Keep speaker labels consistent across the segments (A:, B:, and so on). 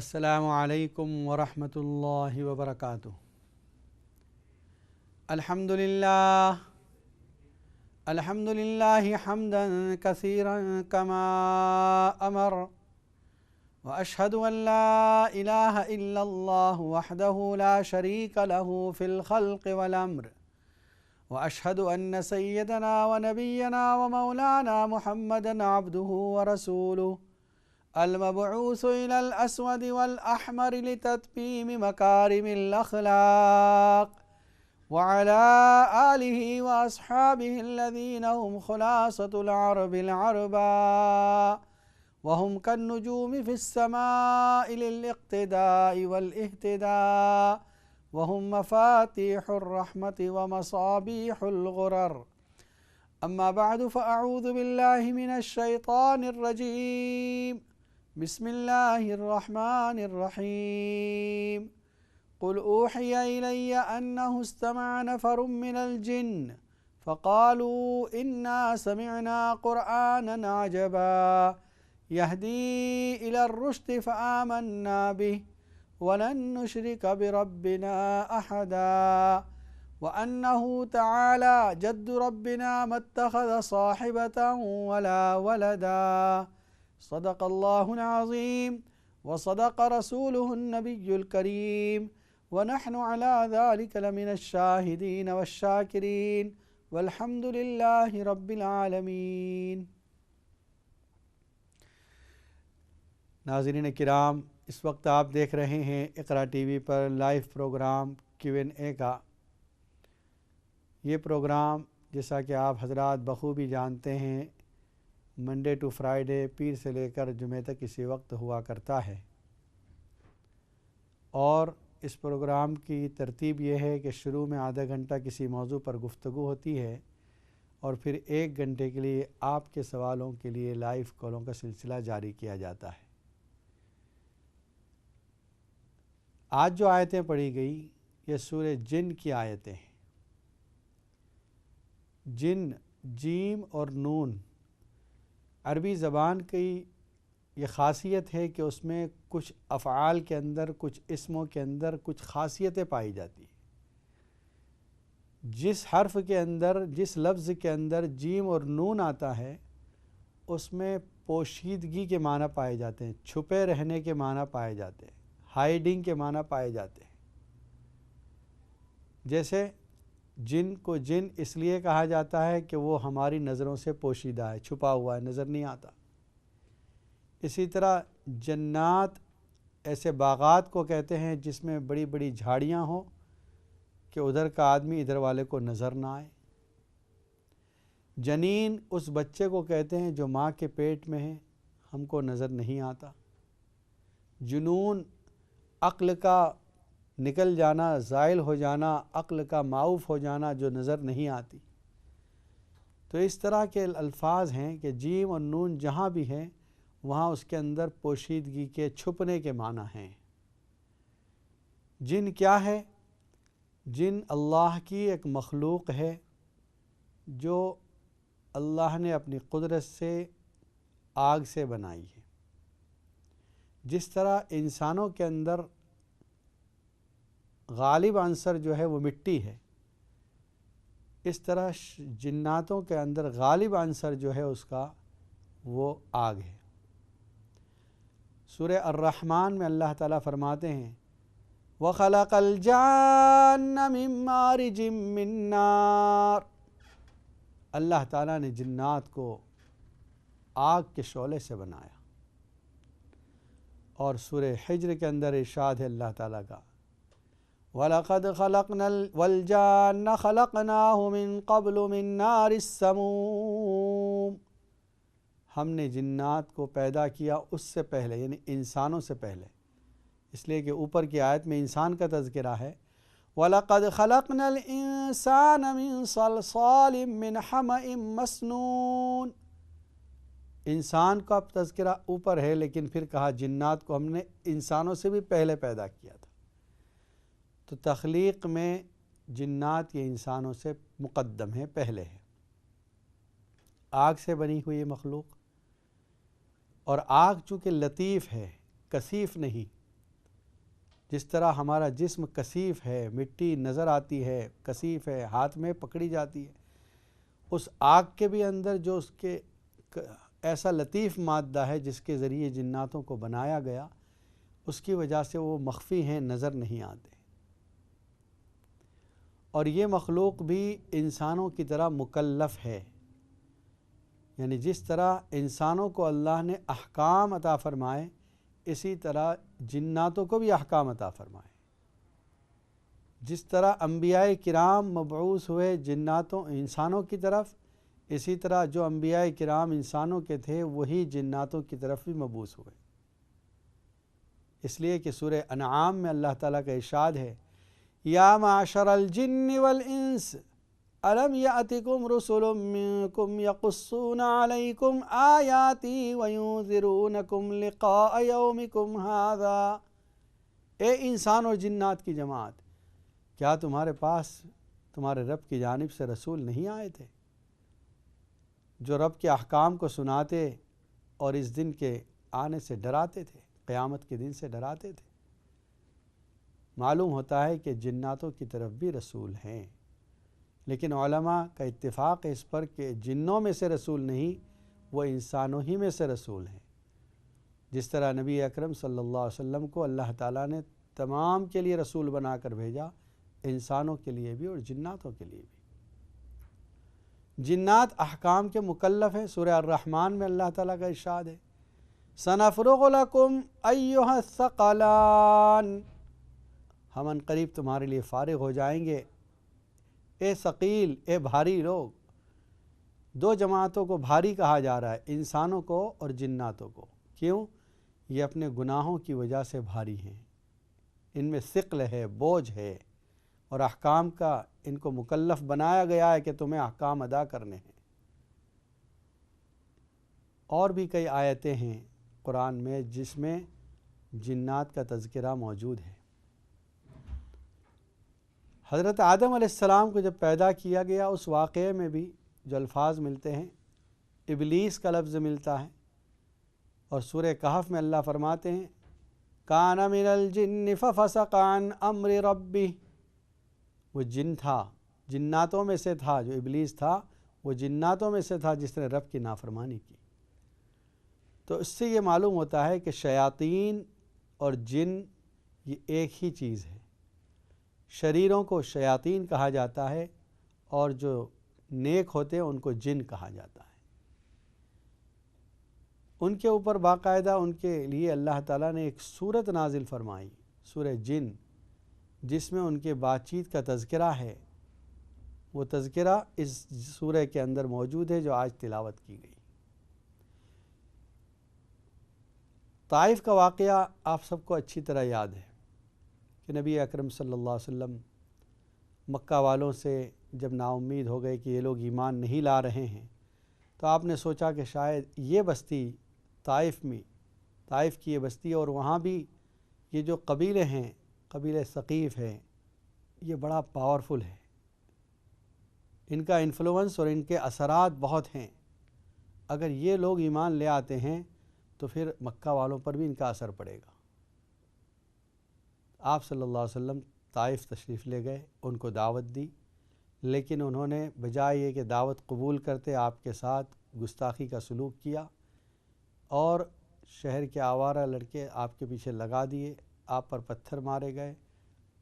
A: السلام علیکم ورحمۃ اللہ وبرکاتہ۔ الحمد للہ حمدا کثیرا کما امر واشہد ان لا الہ الا اللہ وحدہ لا شریک لہ فی الخلق والامر واشہد ان سیدنا ونبینا ومولانا محمدا عبدہ ورسولہ المبعوث إلى الأسود والأحمر لتتميم مكارم الأخلاق وعلى آله وأصحابه الذين هم خلاصة العرب العرباء وهم كالنجوم في السماء للاقتداء والاهتداء وهم مفاتيح الرحمة ومصابيح الغرر. أما بعد فأعوذ بالله من الشيطان الرجيم. بسم الله الرحمن الرحيم. قل أوحي إلي أنه استمع نفر من الجن فقالوا إنا سمعنا قرآنا عجبا يهدي إلى الرشد فآمنا به ولن نشرك بربنا أحدا وأنه تعالى جد ربنا ما اتخذ صاحبة ولا ولدا. صدق الله العظيم وصدق رسوله النبي الكريم ونحن على ذلك لمن الشاهدين والشاكرين والحمد لله رب العالمين. ناظرین کرام، اس وقت آپ دیکھ رہے ہیں اقرا ٹی وی پر لائیو پروگرام Q&A کا. یہ پروگرام جیسا کہ آپ حضرات بخوبی جانتے ہیں منڈے ٹو فرائیڈے پیر سے لے کر جمعہ تک اسی وقت ہوا کرتا ہے، اور اس پروگرام کی ترتیب یہ ہے کہ شروع میں آدھا گھنٹہ کسی موضوع پر گفتگو ہوتی ہے اور پھر 1 گھنٹے کے لیے آپ کے سوالوں کے لیے لائیو کالوں کا سلسلہ جاری کیا جاتا ہے. آج جو آیتیں پڑھی گئی یہ سورہ جن کی آیتیں ہیں. جن، جیم اور نون، عربی زبان کی یہ خاصیت ہے کہ اس میں کچھ افعال کے اندر، کچھ اسموں کے اندر کچھ خاصیتیں پائی جاتی ہیں. جس حرف کے اندر، جس لفظ کے اندر جیم اور نون آتا ہے اس میں پوشیدگی کے معنی پائے جاتے ہیں، چھپے رہنے کے معنی پائے جاتے ہیں، ہائیڈنگ کے معنی پائے جاتے ہیں. جیسے جن کو جن اس لیے کہا جاتا ہے کہ وہ ہماری نظروں سے پوشیدہ ہے، چھپا ہوا ہے، نظر نہیں آتا. اسی طرح جنات ایسے باغات کو کہتے ہیں جس میں بڑی بڑی جھاڑیاں ہوں کہ ادھر کا آدمی ادھر والے کو نظر نہ آئے. جنین اس بچے کو کہتے ہیں جو ماں کے پیٹ میں ہے، ہم کو نظر نہیں آتا. جنون عقل کا نکل جانا، زائل ہو جانا، عقل کا معوف ہو جانا جو نظر نہیں آتی. تو اس طرح کے الفاظ ہیں کہ جیم اور نون جہاں بھی ہیں وہاں اس کے اندر پوشیدگی کے، چھپنے کے معنی ہیں. جن کیا ہے؟ جن اللہ کی ایک مخلوق ہے جو اللہ نے اپنی قدرت سے آگ سے بنائی ہے. جس طرح انسانوں کے اندر غالب عنصر جو ہے وہ مٹی ہے، اس طرح جناتوں کے اندر غالب عنصر جو ہے اس کا وہ آگ ہے. سورہ الرحمن میں اللہ تعالیٰ فرماتے ہیں وَخَلَقَ الْجَانَّ مِن مَّارِجٍ مِّن نَّارٍ. اللہ تعالیٰ نے جنات کو آگ کے شعلے سے بنایا. اور سورہ حجر کے اندر ارشاد ہے اللہ تعالیٰ کا وَلَقَدْ خَلَقْنَا وَالْجَانَّ خَلَقْنَاهُ مِن قَبْلُ مِن نَّارِ السَّمُومِ. ہم نے جنات کو پیدا کیا اس سے پہلے، یعنی انسانوں سے پہلے، اس لیے کہ اوپر کی آیت میں انسان کا تذکرہ ہے. وَلَقَدْ خَلَقْنَا الْإِنسَانَ مِن صَلْصَالٍ مِّنْ حَمَإٍ مَّسْنُونٍ. انسان کا تذکرہ اوپر ہے لیکن پھر کہا جنات کو ہم نے انسانوں سے بھی پہلے پیدا کیا تھا. تو تخلیق میں جنات یہ انسانوں سے مقدم ہے، پہلے ہے. آگ سے بنی ہوئی مخلوق، اور آگ چونکہ لطیف ہے، کثیف نہیں، جس طرح ہمارا جسم کثیف ہے، مٹی نظر آتی ہے، کثیف ہے، ہاتھ میں پکڑی جاتی ہے، اس آگ کے بھی اندر جو اس کے ایسا لطیف مادہ ہے جس کے ذریعے جناتوں کو بنایا گیا، اس کی وجہ سے وہ مخفی ہیں، نظر نہیں آتے۔ اور یہ مخلوق بھی انسانوں کی طرح مکلف ہے، یعنی جس طرح انسانوں کو اللہ نے احکام عطا فرمائے، اسی طرح جناتوں کو بھی احکام عطا فرمائے۔ جس طرح انبیاء کرام مبعوث ہوئے جناتوں انسانوں کی طرف، اسی طرح جو انبیاء کرام انسانوں کے تھے وہی جناتوں کی طرف بھی مبعوث ہوئے۔ اس لیے کہ سورہ انعام میں اللہ تعالیٰ کا ارشاد ہے، یا معشر الجن والانس الم یأتکم رسل منکم یقصون علیکم آیاتی وینذرونکم لقاء یومکم ھذا۔ اے انسان اور جنات کی جماعت، کیا تمہارے پاس تمہارے رب کی جانب سے رسول نہیں آئے تھے جو رب کے احکام کو سناتے اور اس دن کے آنے سے ڈراتے تھے، قیامت کے دن سے ڈراتے تھے؟ معلوم ہوتا ہے کہ جناتوں کی طرف بھی رسول ہیں، لیکن علماء کا اتفاق ہے اس پر کہ جنوں میں سے رسول نہیں، وہ انسانوں ہی میں سے رسول ہیں۔ جس طرح نبی اکرم صلی اللہ علیہ وسلم کو اللہ تعالیٰ نے تمام کے لیے رسول بنا کر بھیجا، انسانوں کے لیے بھی اور جناتوں کے لیے بھی۔ جنات احکام کے مکلف ہیں۔ سورہ الرحمن میں اللہ تعالیٰ کا ارشاد ہے، سنفرغ لکم ایھا الثقلان، ہم ان قریب تمہارے لیے فارغ ہو جائیں گے، اے ثقیل، اے بھاری لوگ۔ دو جماعتوں کو بھاری کہا جا رہا ہے، انسانوں کو اور جناتوں کو۔ کیوں؟ یہ اپنے گناہوں کی وجہ سے بھاری ہیں، ان میں ثقل ہے، بوجھ ہے، اور احکام کا ان کو مکلف بنایا گیا ہے کہ تمہیں احکام ادا کرنے ہیں۔ اور بھی کئی آیتیں ہیں قرآن میں جس میں جنات کا تذکرہ موجود ہے۔ حضرت آدم علیہ السلام کو جب پیدا کیا گیا، اس واقعے میں بھی جو الفاظ ملتے ہیں، ابلیس کا لفظ ملتا ہے، اور سورہ کہف میں اللہ فرماتے ہیں، کان من الجن ففسق عن امر ربہ، وہ جن تھا، جناتوں میں سے تھا، جو ابلیس تھا وہ جناتوں میں سے تھا جس نے رب کی نافرمانی کی۔ تو اس سے یہ معلوم ہوتا ہے کہ شیاطین اور جن یہ ایک ہی چیز ہے۔ شریروں کو شیاطین کہا جاتا ہے اور جو نیک ہوتے ہیں ان کو جن کہا جاتا ہے۔ ان کے اوپر باقاعدہ ان کے لیے اللہ تعالیٰ نے ایک سورت نازل فرمائی، سورہ جن، جس میں ان کے بات چیت کا تذکرہ ہے۔ وہ تذکرہ اس سورہ کے اندر موجود ہے جو آج تلاوت کی گئی۔ طائف کا واقعہ آپ سب کو اچھی طرح یاد ہے کہ نبی اکرم صلی اللہ علیہ وسلم مکہ والوں سے جب نا امید ہو گئے کہ یہ لوگ ایمان نہیں لا رہے ہیں، تو آپ نے سوچا کہ شاید یہ بستی طائف کی یہ بستی، اور وہاں بھی یہ جو قبیلے ہیں، قبیلہ ثقیف ہے، یہ بڑا پاورفل ہے، ان کا انفلوئنس اور ان کے اثرات بہت ہیں، اگر یہ لوگ ایمان لے آتے ہیں تو پھر مکہ والوں پر بھی ان کا اثر پڑے گا۔ آپ صلی اللہ علیہ وسلم طائف تشریف لے گئے، ان کو دعوت دی، لیکن انہوں نے بجائے یہ کہ دعوت قبول کرتے آپ کے ساتھ گستاخی کا سلوک کیا، اور شہر کے آوارہ لڑکے آپ کے پیچھے لگا دیے، آپ پر پتھر مارے گئے،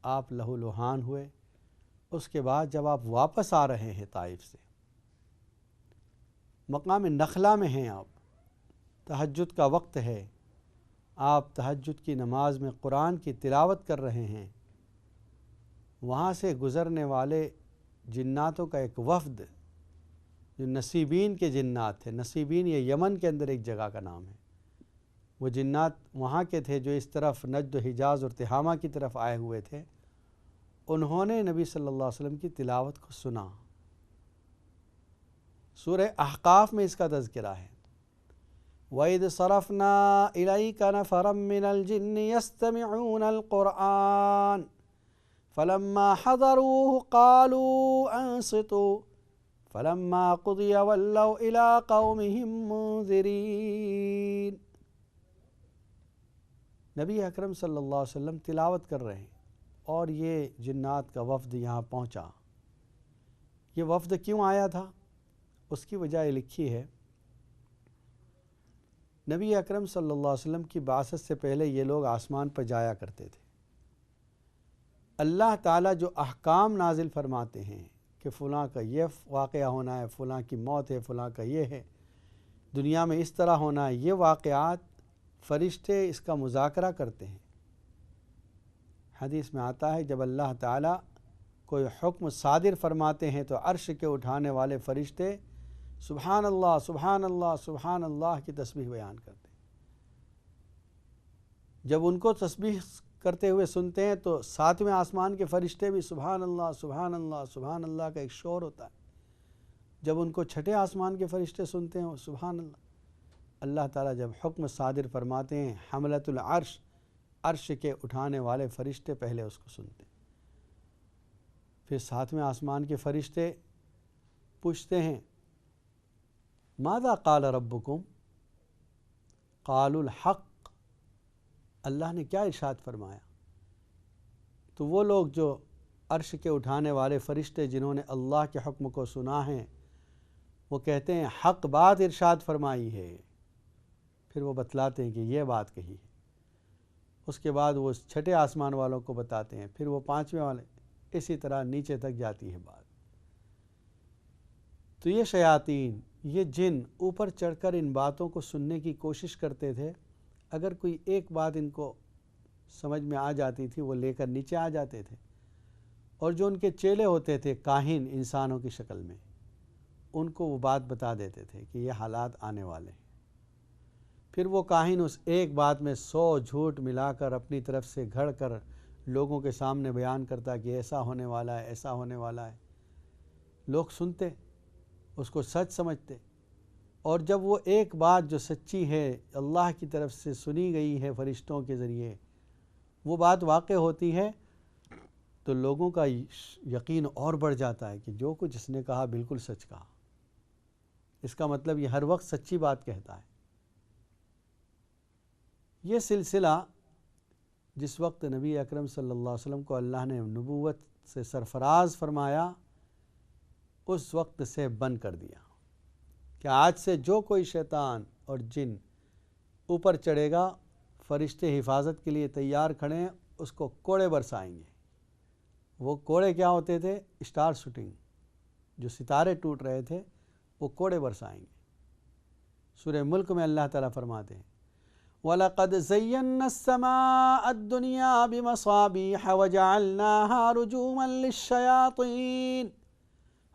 A: آپ لہو لہان ہوئے۔ اس کے بعد جب آپ واپس آ رہے ہیں طائف سے، مقام نخلا میں ہیں آپ، تہجد کا وقت ہے، آپ تہجد کی نماز میں قرآن کی تلاوت کر رہے ہیں، وہاں سے گزرنے والے جناتوں کا ایک وفد جو نصیبین کے جنات تھے، نصیبین یہ یمن کے اندر ایک جگہ کا نام ہے، وہ جنات وہاں کے تھے جو اس طرف نجد و حجاز اور تہامہ کی طرف آئے ہوئے تھے، انہوں نے نبی صلی اللہ علیہ وسلم کی تلاوت کو سنا۔ سورہ احقاف میں اس کا تذکرہ ہے، وَإِذْ صَرَفْنَا إِلَيْكَ نَفَرًا مِّنَ الْجِنِّ يَسْتَمِعُونَ الْقُرْآنَ فَلَمَّا حَضَرُوهُ قَالُوا أَنصِتُوا فَلَمَّا قُضِيَ وَلَّوْا إِلَىٰ قَوْمِهِمْ مُنذِرِينَ۔ نبی اکرم صلی اللہ علیہ وسلم تلاوت کر رہے ہیں اور یہ جنات کا وفد یہاں پہنچا۔ یہ وفد کیوں آیا تھا؟ اس کی وجہ لکھی ہے، نبی اکرم صلی اللہ علیہ وسلم کی بعثت سے پہلے یہ لوگ آسمان پر جایا کرتے تھے۔ اللہ تعالیٰ جو احکام نازل فرماتے ہیں کہ فلاں کا یہ واقعہ ہونا ہے، فلاں کی موت ہے، فلاں کا یہ ہے، دنیا میں اس طرح ہونا ہے، یہ واقعات فرشتے اس کا مذاکرہ کرتے ہیں۔ حدیث میں آتا ہے جب اللہ تعالیٰ کوئی حکم صادر فرماتے ہیں تو عرش کے اٹھانے والے فرشتے سبحان اللہ سبحان اللہ سبحان اللہ کی تسبیح بیان کرتے ہیں۔ جب ان کو تسبیح کرتے ہوئے سنتے ہیں تو ساتویں آسمان کے فرشتے بھی سبحان اللہ سبحان اللہ سبحان اللہ کا ایک شور ہوتا ہے۔ جب ان کو چھٹے آسمان کے فرشتے سنتے ہیں سبحان اللہ۔ اللہ تعالیٰ جب حکم صادر فرماتے ہیں حملۃ العرش، عرش کے اٹھانے والے فرشتے پہلے اس کو سنتے ہیں۔ پھر ساتویں آسمان کے فرشتے پوچھتے ہیں ماذا قال ربکم؟ قالوا الحق، اللہ نے کیا ارشاد فرمایا؟ تو وہ لوگ جو عرش کے اٹھانے والے فرشتے جنہوں نے اللہ کے حکم کو سنا ہے وہ کہتے ہیں حق بات ارشاد فرمائی ہے۔ پھر وہ بتلاتے ہیں کہ یہ بات کہی ہے۔ اس کے بعد وہ چھٹے آسمان والوں کو بتاتے ہیں، پھر وہ پانچویں والے، اسی طرح نیچے تک جاتی ہے بات۔ تو یہ شیاطین، یہ جن اوپر چڑھ کر ان باتوں کو سننے کی کوشش کرتے تھے۔ اگر کوئی ایک بات ان کو سمجھ میں آ جاتی تھی وہ لے کر نیچے آ جاتے تھے، اور جو ان کے چیلے ہوتے تھے کاہن انسانوں کی شکل میں، ان کو وہ بات بتا دیتے تھے کہ یہ حالات آنے والے ہیں۔ پھر وہ کاہن اس ایک بات میں 100 جھوٹ ملا کر اپنی طرف سے گھڑ کر لوگوں کے سامنے بیان کرتا کہ ایسا ہونے والا ہے، ایسا ہونے والا ہے۔ لوگ سنتے، اس کو سچ سمجھتے، اور جب وہ ایک بات جو سچی ہے اللہ کی طرف سے سنی گئی ہے فرشتوں کے ذریعے، وہ بات واقع ہوتی ہے تو لوگوں کا یقین اور بڑھ جاتا ہے کہ جو کچھ اس نے کہا بالکل سچ کہا۔ اس کا مطلب یہ ہر وقت سچی بات کہتا ہے۔ یہ سلسلہ جس وقت نبی اکرم صلی اللہ علیہ وسلم کو اللہ نے نبوت سے سرفراز فرمایا، اس وقت سے بند کر دیا کہ آج سے جو کوئی شیطان اور جن اوپر چڑھے گا، فرشتے حفاظت کے لیے تیار کھڑے ہیں، اس کو کوڑے برسائیں گے۔ وہ کوڑے کیا ہوتے تھے؟ اسٹار شوٹنگ، جو ستارے ٹوٹ رہے تھے وہ کوڑے برسائیں گے۔ سورہ ملک میں اللہ تعالیٰ فرماتے ہیں وَلَقَدْ زَيَّنَّا السَّمَاءَ الدُّنْيَا بِمَصَابِيحَ وَجَعَلْنَاهَا رُجُومًا لِلشَّيَاطِينِ،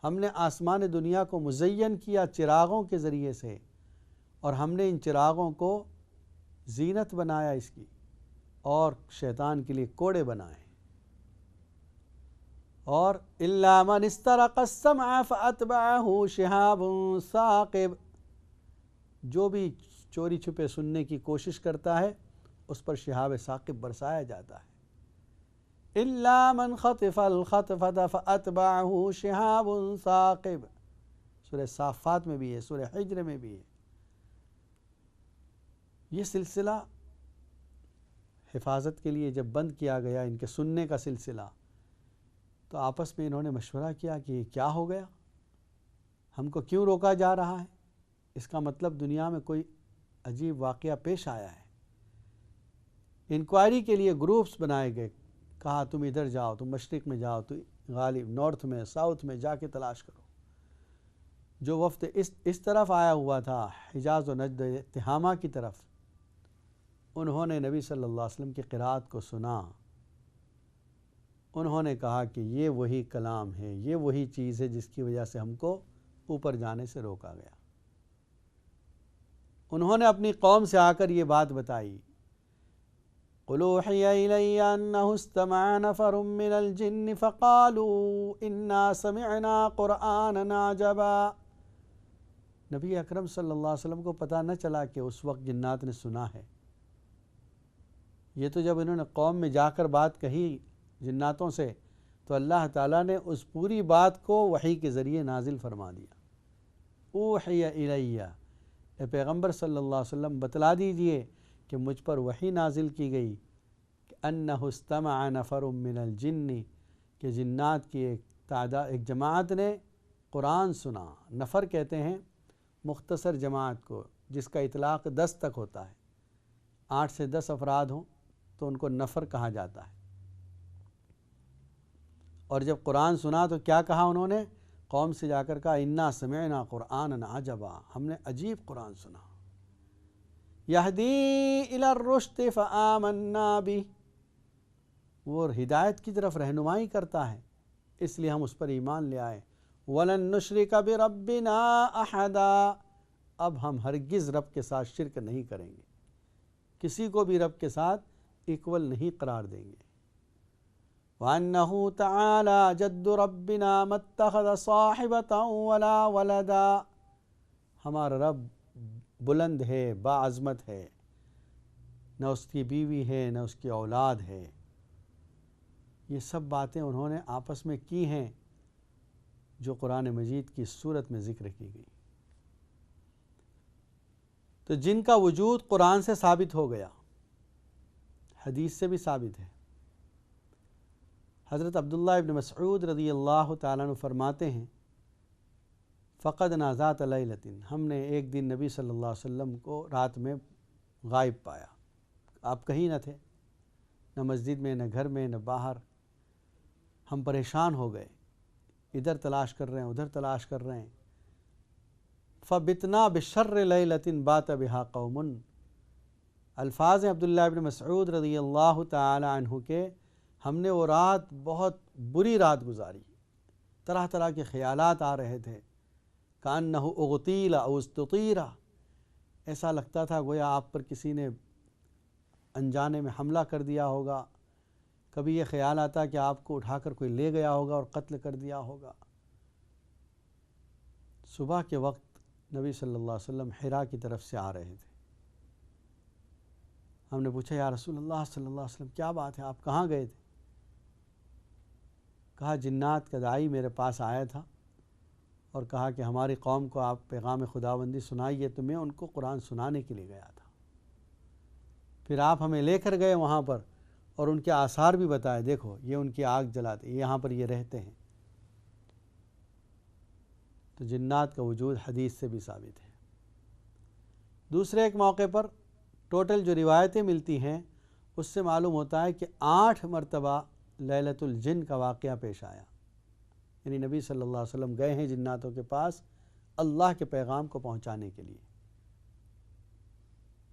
A: ہم نے آسمان دنیا کو مزین کیا چراغوں کے ذریعے سے، اور ہم نے ان چراغوں کو زینت بنایا اس کی، اور شیطان کے لیے کوڑے بنائے۔ اور إِلَّا مَنِ اسْتَرَقَ السَّمْعَ فَأَتْبَعَهُ شِهَابٌ ثَاقِبٌ، جو بھی چوری چھپے سننے کی کوشش کرتا ہے اس پر شہاب ثاقب برسایا جاتا ہے۔ إِلَّا مَنْ خَطِفَ الْخَطْفَةَ فَأَتْبَعَهُ شِهَابٌ ثَاقِبٌ، سورہ صافات میں بھی ہے، سورہ حجر میں بھی ہے۔ یہ سلسلہ حفاظت کے لیے جب بند کیا گیا، ان کے سننے کا سلسلہ، تو آپس میں انہوں نے مشورہ کیا کہ یہ کیا ہو گیا، ہم کو کیوں روکا جا رہا ہے؟ اس کا مطلب دنیا میں کوئی عجیب واقعہ پیش آیا ہے۔ انکوائری کے لیے گروپس بنائے گئے، کہا تم ادھر جاؤ، تم مشرق میں جاؤ، تو غالب نارتھ میں، ساؤتھ میں جا کے تلاش کرو۔ جو وفد اس طرف آیا ہوا تھا، حجاز و نجد تہامہ کی طرف، انہوں نے نبی صلی اللہ علیہ وسلم کی قرات کو سنا۔ انہوں نے کہا کہ یہ وہی کلام ہے، یہ وہی چیز ہے جس کی وجہ سے ہم کو اوپر جانے سے روکا گیا۔ انہوں نے اپنی قوم سے آ کر یہ بات بتائی، قُلْ أُوحِيَ إِلَيَّ أَنَّهُ اسْتَمَعَ نَفَرٌ مِّنَ الْجِنِّ فَقَالُوا إِنَّا سَمِعْنَا قُرْآنًا عَجَبًا۔ نبی اکرم صلی اللہ علیہ وسلم کو پتہ نہ چلا کہ اس وقت جنات نے سنا ہے۔ یہ تو جب انہوں نے قوم میں جا کر بات کہی جناتوں سے، تو اللہ تعالیٰ نے اس پوری بات کو وحی کے ذریعے نازل فرما دیا۔ اوحی الیہ، اے پیغمبر صلی اللہ علیہ وسلم بتلا دیجئے کہ مجھ پر وحی نازل کی گئی کہ انہ استمع نفر من الجن، کہ جنات کی ایک جماعت نے قرآن سنا۔ نفر کہتے ہیں مختصر جماعت کو، جس کا اطلاق 10 تک ہوتا ہے۔ 8 سے 10 افراد ہوں تو ان کو نفر کہا جاتا ہے۔ اور جب قرآن سنا تو کیا کہا انہوں نے؟ قوم سے جا کر کہا انا سمعنا قرآنا عجبا، ہم نے عجیب قرآن سنا۔ یہدی الی الرشد فآمنا بہ، وہ ہدایت کی طرف رہنمائی کرتا ہے اس لیے ہم اس پر ایمان لے آئے۔ وَلَن نُشْرِكَ بِرَبِّنَا أَحَدًا، اب ہم ہرگز رب کے ساتھ شرک نہیں کریں گے، کسی کو بھی رب کے ساتھ ایکول نہیں قرار دیں گے۔ وَأَنَّهُ تَعَالَى جَدُّ رَبِّنَا مَا اتَّخَذَ صَاحِبَةً وَلَا وَلَدًا، ہمارا رب بلند ہے، باعظمت ہے، نہ اس کی بیوی ہے نہ اس کی اولاد ہے۔ یہ سب باتیں انہوں نے آپس میں کی ہیں جو قرآن مجید کی صورت میں ذکر کی گئی۔ تو جن کا وجود قرآن سے ثابت ہو گیا، حدیث سے بھی ثابت ہے۔ حضرت عبداللہ ابن مسعود رضی اللہ تعالیٰ عنہ فرماتے ہیں فقدنا ذات لیلۃ، ہم نے ایک دن نبی صلی اللہ علیہ وسلم کو رات میں غائب پایا، آپ کہیں نہ تھے، نہ مسجد میں نہ گھر میں نہ باہر۔ ہم پریشان ہو گئے، ادھر تلاش کر رہے ہیں ادھر تلاش کر رہے ہیں۔ فبتنا بشر لیلۃ بات بہا قوم، الفاظ ہیں عبداللہ ابن مسعود رضی اللہ تعالی عنہ کے، ہم نے وہ رات بہت بری رات گزاری، طرح طرح کے خیالات آ رہے تھے۔ کأنہ اغتیل او استطیر، ایسا لگتا تھا گویا آپ پر کسی نے انجانے میں حملہ کر دیا ہوگا۔ کبھی یہ خیال آتا کہ آپ کو اٹھا کر کوئی لے گیا ہوگا اور قتل کر دیا ہوگا۔ صبح کے وقت نبی صلی اللہ علیہ وسلم حرا کی طرف سے آ رہے تھے۔ ہم نے پوچھا یا رسول اللہ صلی اللہ علیہ وسلم کیا بات ہے، آپ کہاں گئے تھے؟ کہا جنات کا داعی میرے پاس آیا تھا اور کہا کہ ہماری قوم کو آپ پیغام خداوندی سنائیے، تو میں ان کو قرآن سنانے کے لیے گیا تھا۔ پھر آپ ہمیں لے کر گئے وہاں پر اور ان کے آثار بھی بتائے، دیکھو یہ ان کی آگ جلاتے، یہاں پر یہ رہتے ہیں۔ تو جنات کا وجود حدیث سے بھی ثابت ہے۔ دوسرے ایک موقع پر ٹوٹل جو روایتیں ملتی ہیں اس سے معلوم ہوتا ہے کہ 8 مرتبہ لیلۃ الجن کا واقعہ پیش آیا، یعنی نبی صلی اللہ علیہ وسلم گئے ہیں جناتوں کے پاس اللہ کے پیغام کو پہنچانے کے لیے۔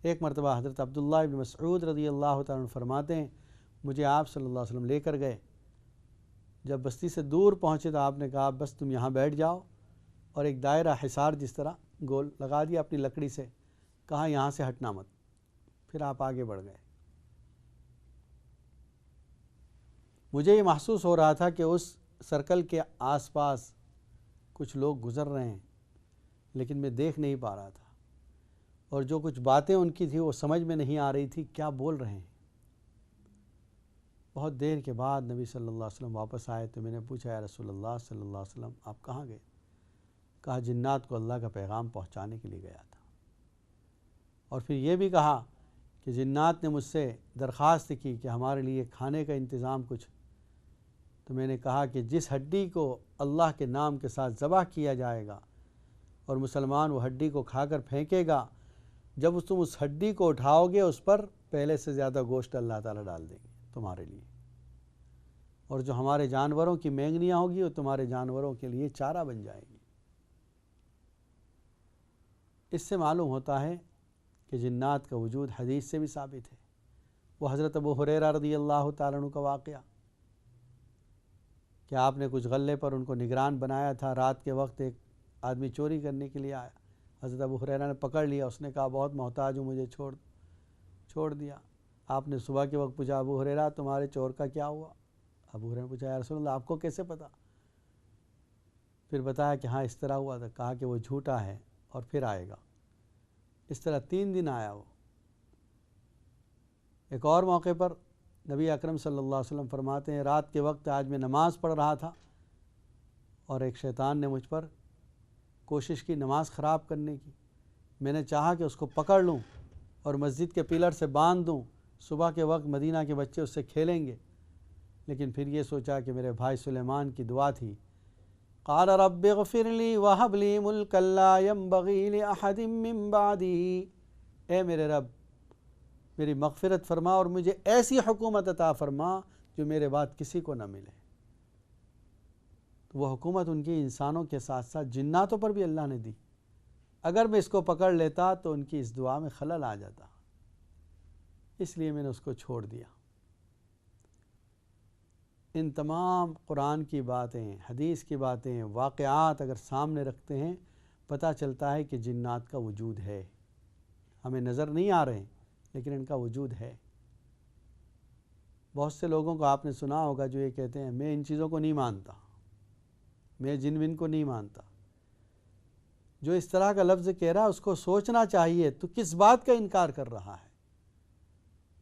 A: ایک مرتبہ حضرت عبداللہ ابن مسعود رضی اللہ تعالیٰ عنہ فرماتے ہیں مجھے آپ صلی اللہ علیہ وسلم لے کر گئے، جب بستی سے دور پہنچے تو آپ نے کہا بس تم یہاں بیٹھ جاؤ، اور ایک دائرہ حصار جس طرح گول لگا دیا اپنی لکڑی سے، کہا یہاں سے ہٹنا مت۔ پھر آپ آگے بڑھ گئے۔ مجھے یہ محسوس ہو رہا تھا کہ اس سرکل کے آس پاس کچھ لوگ گزر رہے ہیں، لیکن میں دیکھ نہیں پا رہا تھا، اور جو کچھ باتیں ان کی تھی وہ سمجھ میں نہیں آ رہی تھی کیا بول رہے ہیں۔ بہت دیر کے بعد نبی صلی اللہ علیہ وسلم واپس آئے تو میں نے پوچھا یا رسول اللہ صلی اللہ علیہ وسلم آپ کہاں گئے؟ کہا جنات کو اللہ کا پیغام پہنچانے کے لیے گیا تھا۔ اور پھر یہ بھی کہا کہ جنات نے مجھ سے درخواست کی کہ ہمارے لیے کھانے کا انتظام کچھ، تو میں نے کہا کہ جس ہڈی کو اللہ کے نام کے ساتھ ذبح کیا جائے گا اور مسلمان وہ ہڈی کو کھا کر پھینکے گا، جب تم اس ہڈی کو اٹھاؤ گے اس پر پہلے سے زیادہ گوشت اللہ تعالیٰ ڈال دیں گے تمہارے لیے، اور جو ہمارے جانوروں کی مینگنیاں ہوگی وہ تمہارے جانوروں کے لیے چارہ بن جائیں گی۔ اس سے معلوم ہوتا ہے کہ جنات کا وجود حدیث سے بھی ثابت ہے۔ وہ حضرت ابو ہریرہ رضی اللہ تعالیٰ عنہ کا واقعہ کہ آپ نے کچھ غلے پر ان کو نگران بنایا تھا، رات کے وقت ایک آدمی چوری کرنے کے لیے آیا، حضرت ابو ہریرہ نے پکڑ لیا، اس نے کہا بہت محتاج ہوں مجھے چھوڑ دیا۔ آپ نے صبح کے وقت پوچھا ابو ہریرہ تمہارے چور کا کیا ہوا؟ ابو ہریرہ نے پوچھا یا رسول اللہ آپ کو کیسے پتا؟ پھر بتایا کہ ہاں اس طرح ہوا تھا، کہا کہ وہ جھوٹا ہے اور پھر آئے گا۔ اس طرح 3 دن آیا وہ۔ ایک اور موقع پر نبی اکرم صلی اللہ علیہ وسلم فرماتے ہیں رات کے وقت آج میں نماز پڑھ رہا تھا اور ایک شیطان نے مجھ پر کوشش کی نماز خراب کرنے کی، میں نے چاہا کہ اس کو پکڑ لوں اور مسجد کے پلر سے باندھ دوں، صبح کے وقت مدینہ کے بچے اس سے کھیلیں گے۔ لیکن پھر یہ سوچا کہ میرے بھائی سلیمان کی دعا تھی، قال رب اغفر لی وہب لی ملکا لا ينبغی لأحد من بعدی، اے میرے رب میری مغفرت فرما اور مجھے ایسی حکومت عطا فرما جو میرے بعد کسی کو نہ ملے۔ تو وہ حکومت ان کی انسانوں کے ساتھ ساتھ جناتوں پر بھی اللہ نے دی۔ اگر میں اس کو پکڑ لیتا تو ان کی اس دعا میں خلل آ جاتا، اس لیے میں نے اس کو چھوڑ دیا۔ ان تمام قرآن کی باتیں، حدیث کی باتیں، واقعات اگر سامنے رکھتے ہیں، پتہ چلتا ہے کہ جنات کا وجود ہے، ہمیں نظر نہیں آ رہے ہیں لیکن ان کا وجود ہے۔ بہت سے لوگوں کو آپ نے سنا ہوگا جو یہ کہتے ہیں میں ان چیزوں کو نہیں مانتا، میں جن ون کو نہیں مانتا۔ جو اس طرح کا لفظ کہہ رہا ہے اس کو سوچنا چاہیے تو کس بات کا انکار کر رہا ہے؟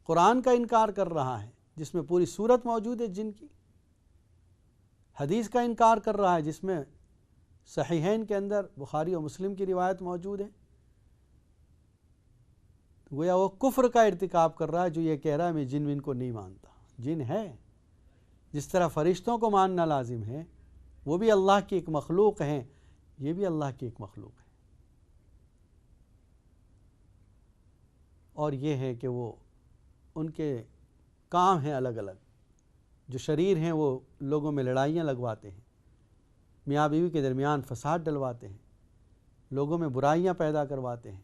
A: قرآن کا انکار کر رہا ہے جس میں پوری صورت موجود ہے جن کی، حدیث کا انکار کر رہا ہے جس میں صحیحین کے اندر بخاری و مسلم کی روایت موجود ہے۔ گویا وہ کفر کا ارتکاب کر رہا ہے جو یہ کہہ رہا ہے میں جن ون کو نہیں مانتا۔ جن ہے، جس طرح فرشتوں کو ماننا لازم ہے، وہ بھی اللہ کی ایک مخلوق ہیں، یہ بھی اللہ کی ایک مخلوق ہے۔ اور یہ ہے کہ وہ ان کے کام ہیں الگ الگ، جو شریر ہیں وہ لوگوں میں لڑائیاں لگواتے ہیں، میاں بیوی کے درمیان فساد ڈلواتے ہیں، لوگوں میں برائیاں پیدا کرواتے ہیں۔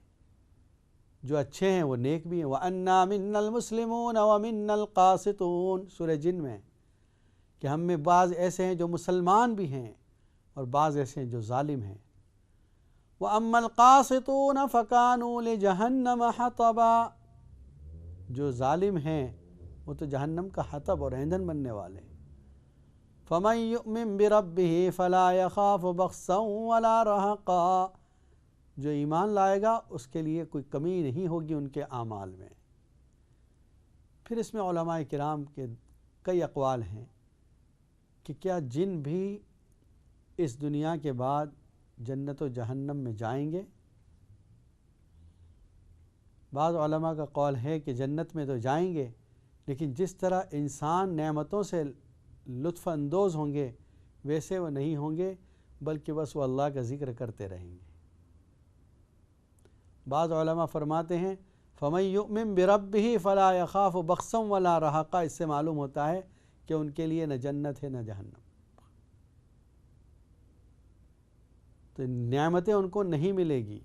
A: جو اچھے ہیں وہ نیک بھی ہیں۔ وَأَنَّا مِنَّا الْمُسْلِمُونَ وَمِنَّا الْقَاسِطُونَ سورہ جن میں، کہ ہم میں بعض ایسے ہیں جو مسلمان بھی ہیں اور بعض ایسے ہیں جو ظالم ہیں۔ وَأَمَّا الْقَاسِطُونَ فَكَانُوا لِجَهَنَّمَ حَطَبًا، جو ظالم ہیں وہ تو جہنم کا حطب اور ایندھن بننے والے۔ فَمَن يُؤْمِن بِرَبِّهِ فَلَا يَخَافُ بَخْسًا وَلَا رَهَقًا، جو ایمان لائے گا اس کے لیے کوئی کمی نہیں ہوگی ان کے اعمال میں۔ پھر اس میں علماء کرام کے کئی اقوال ہیں کہ کیا جن بھی اس دنیا کے بعد جنت و جہنم میں جائیں گے؟ بعض علماء کا قول ہے کہ جنت میں تو جائیں گے، لیکن جس طرح انسان نعمتوں سے لطف اندوز ہوں گے ویسے وہ نہیں ہوں گے، بلکہ بس وہ اللہ کا ذکر کرتے رہیں گے۔ بعض علماء فرماتے ہیں فَمَن يُؤْمِن بِرَبِّهِ فَلَا يَخَافُ بَخْسًا وَلَا رَهَقًا، اس سے معلوم ہوتا ہے کہ ان کے لیے نہ جنت ہے نہ جہنم، تو نعمتیں ان کو نہیں ملے گی۔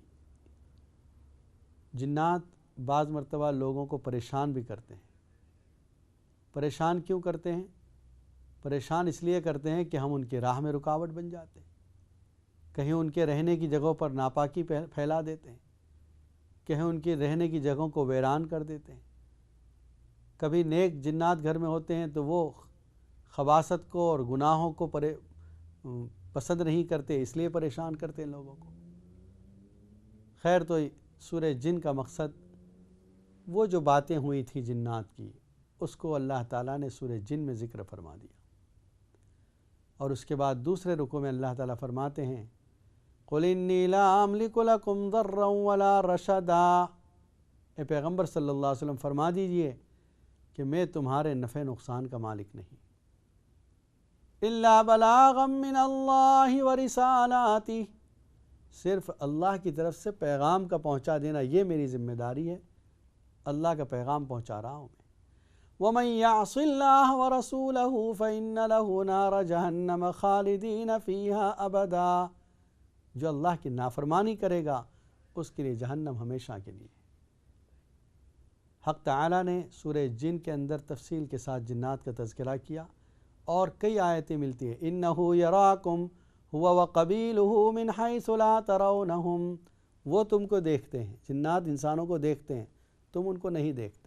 A: جنات بعض مرتبہ لوگوں کو پریشان بھی کرتے ہیں۔ پریشان کیوں کرتے ہیں؟ پریشان اس لیے کرتے ہیں کہ ہم ان کی راہ میں رکاوٹ بن جاتے ہیں، کہیں ان کے رہنے کی جگہوں پر ناپاکی پھیلا دیتے ہیں، کہیں ان کی رہنے کی جگہوں کو ویران کر دیتے ہیں۔ کبھی نیک جنات گھر میں ہوتے ہیں تو وہ خباثت کو اور گناہوں کو پسند نہیں کرتے، اس لیے پریشان کرتے ہیں لوگوں کو۔ خیر، تو سورہ جن کا مقصد وہ جو باتیں ہوئی تھی جنات کی اس کو اللہ تعالیٰ نے سورہ جن میں ذکر فرما دیا، اور اس کے بعد دوسرے رکوع میں اللہ تعالیٰ فرماتے ہیں قُلْ إِنِّي لَا أَمْلِكُ لَكُمْ ضَرًّا وَلَا رَشَدًا، اے پیغمبر صلی اللہ علیہ وسلم فرما دیجئے کہ میں تمہارے نفع نقصان کا مالک نہیں، إِلَّا بَلَاغًا مِّنَ اللَّهِ وَرِسَالَاتِهِ، صرف اللہ کی طرف سے پیغام کا پہنچا دینا یہ میری ذمہ داری ہے، اللہ کا پیغام پہنچا رہا ہوں میں۔ وَمَن يَعْصِ اللَّهَ وَرَسُولَهُ فَإِنَّ لَهُ نَارَ جَهَنَّمَ خَالِدِينَ فِيهَا أَبَدًا، جو اللہ کی نافرمانی کرے گا اس کے لیے جہنم ہمیشہ کے لیے۔ حق تعالیٰ نے سورہ جن کے اندر تفصیل کے ساتھ جنات کا تذکرہ کیا، اور کئی آیتیں ملتی ہیں إِنَّهُ يَرَاكُمْ هُوَ وَقَبِيلُهُ مِنْ حَيْثُ لَا تَرَوْنَهُمْ، وہ تم کو دیکھتے ہیں، جنات انسانوں کو دیکھتے ہیں، تم ان کو نہیں دیکھتے۔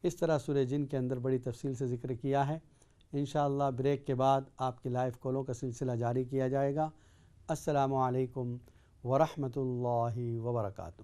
A: اس طرح سورہ جن کے اندر بڑی تفصیل سے ذکر کیا ہے۔ انشاءاللہ بریک کے بعد آپ کی لائیو کالوں کا سلسلہ جاری کیا جائے گا۔ السلام علیکم ورحمۃ اللہ وبرکاتہ۔